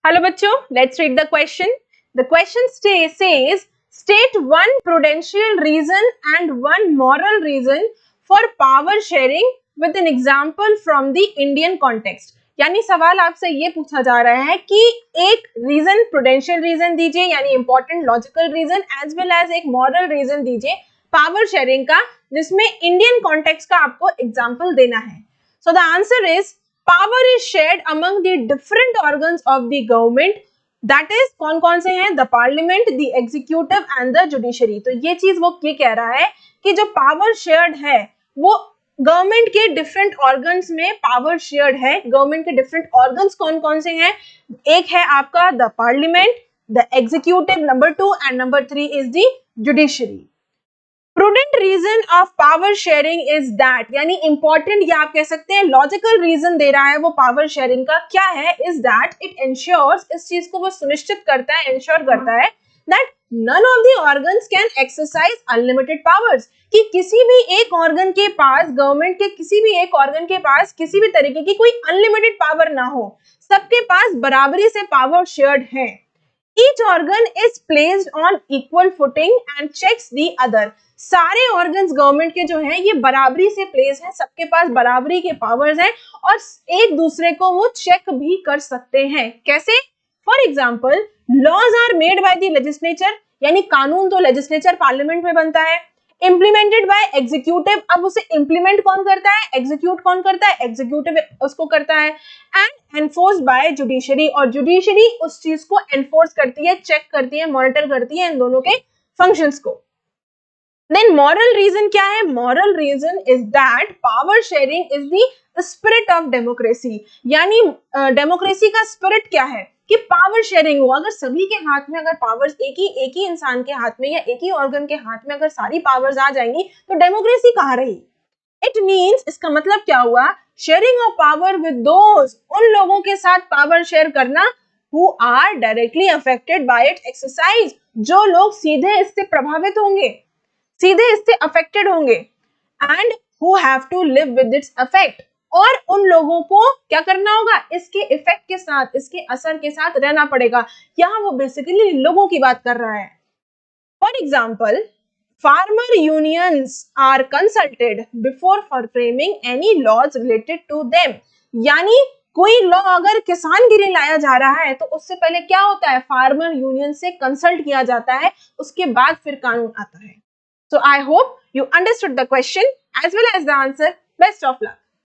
Hello बच्चों, let's read the question. The question says state one prudential reason and one moral reason for power sharing with an example from the Indian context. यानी सवाल आपसे ये पूछा जा रहा है कि एक रीजन प्रूडेंशियल रीजन दीजिए यानी important logical reason as well as एक मॉरल रीजन दीजिए पावर शेयरिंग का जिसमें इंडियन कॉन्टेक्स्ट का आपको एग्जाम्पल देना है. So the answer is power is shared among the different organs of the government. That is कौन-कौन से हैं? The parliament, the executive and the judiciary. तो ये चीज वो ये कह रहा है कि जो पावर शेयर्ड है वो गवर्नमेंट के डिफरेंट ऑर्गन्स में पावर शेयर्ड है. गवर्नमेंट के डिफरेंट ऑर्गन्स कौन-कौन से हैं? एक है आपका the parliament, the executive number 2 and number 3 is the judiciary. Prudent reason of power sharing is that यानी इंपॉर्टेंट या आप कह सकते हैं लॉजिकल रीजन दे रहा है वो पावर शेयरिंग का क्या है इज दैट इट एंश्योर्स इस चीज को वो सुनिश्चित करता है एंश्योर करता है that none of the organs can exercise unlimited powers कि किसी भी एक ऑर्गन के पास गवर्नमेंट के किसी भी एक ऑर्गन के पास किसी भी तरीके की कोई अनलिमिटेड पावर ना हो. सबके पास बराबरी से पावर शेयर्ड है. Each organ is placed on equal footing and checks the other. सारे ऑर्गन्स गवर्नमेंट के जो हैं ये बराबरी से प्लेस हैं, सबके पास बराबरी के पावर्स हैं और एक दूसरे को वो चेक भी कर सकते हैं. कैसे? For example laws are made by the legislature यानी कानून तो लेजिस्लेचर पार्लियामेंट में बनता है. इम्प्लीमेंटेड बाय एग्जीक्यूटिव, अब उसे इम्प्लीमेंट कौन करता है? एग्जीक्यूट कौन करता है? एग्जीक्यूटिव उसको करता है. एंड एनफोर्स बाय जुडिशरी और जुडिशरी उस चीज को एनफोर्स करती है, चेक करती है, मॉनिटर करती है इन दोनों के फंक्शंस को. देन मॉरल रीजन क्या है? Moral reason is that power sharing is the spirit of democracy यानी डेमोक्रेसी का स्पिरिट क्या है कि पावर शेयरिंग हो. अगर सभी के हाथ में अगर पावर्स एक ही इंसान के हाथ में या एक ही ऑर्गन के हाथ में अगर सारी पावर्स आ जाएंगी तो डेमोक्रेसी कहाँ रही? इट मीन्स इसका मतलब क्या हुआ? Sharing of power with those उन लोगों के साथ पावर शेयर करना who are directly affected by it exercise जो लोग सीधे इससे प्रभावित होंगे, सीधे इससे अफेक्टेड होंगे and who have to live with its effect और उन लोगों को क्या करना होगा? इसके इफेक्ट के साथ, इसके असर के साथ रहना पड़ेगा. यहाँ वो बेसिकली लोगों की बात कर रहा है. For example farmer unions are consulted before for framing any laws related to them यानी कोई लॉ अगर किसान के लिए लाया जा रहा है तो उससे पहले क्या होता है? फार्मर यूनियन से कंसल्ट किया जाता है, उसके बाद फिर कानून आता है. So I hope you understood the question as well as the answer. Best of luck.